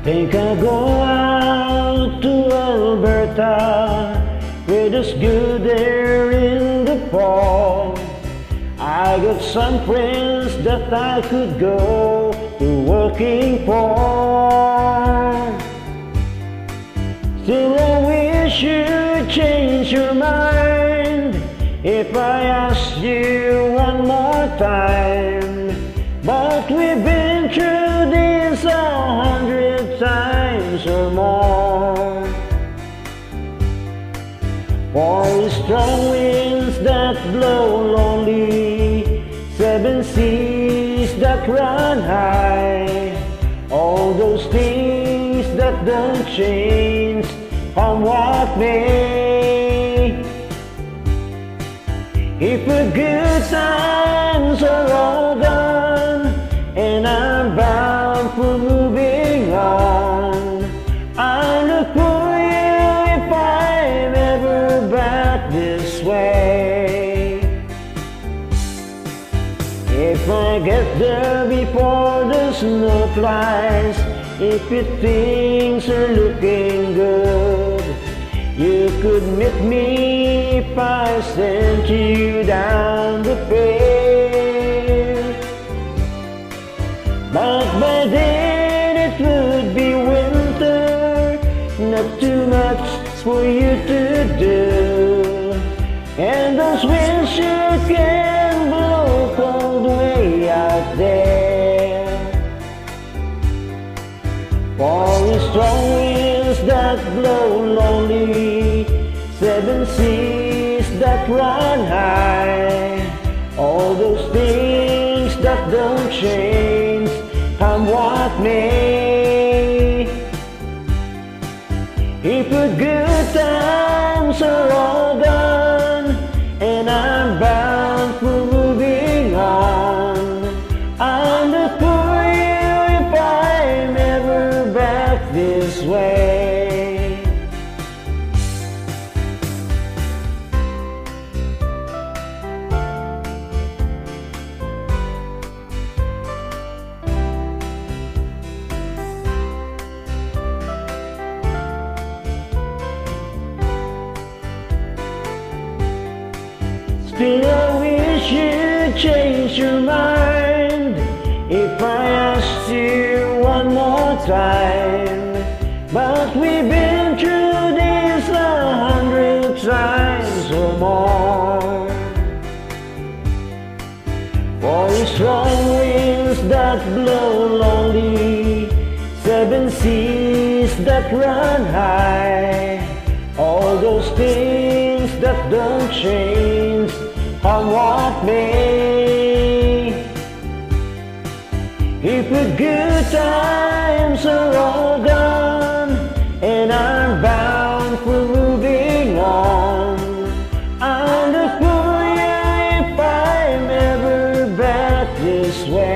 Think I'll go out to Alberta, where there's good air in the fall. I got some friends that I could go to working for. Still I wish you'd change your mind if I asked you one more time. But we've been through this 100 times or more. For strong winds that blow lonely, 7 seas that run high, all those things that don't change, come what may. If the good times are all gone and I'm bound for moving on, I'll look for you if I'm ever back this way. If I get there before the snow flies, if your things are looking good, you could meet me if I sent you down the fair. But by then it would be winter, not too much for you to do, and those winds sure can blow cold way out there. For strong winds that blow lonely, 7 seas that run high, all those things that don't change, come what may. If the good times are all gone and I'm bound for moving on, I'll look for you if I'm ever back this way. Still I wish you'd change your mind if I asked you one more time. But we've been through this 100 times or more. For strong winds that blow lonely, 7 seas that run high, all those things that don't change, come what may. If the good times are all gone and I'm bound for moving on, I'll look for you if I'm ever back this way.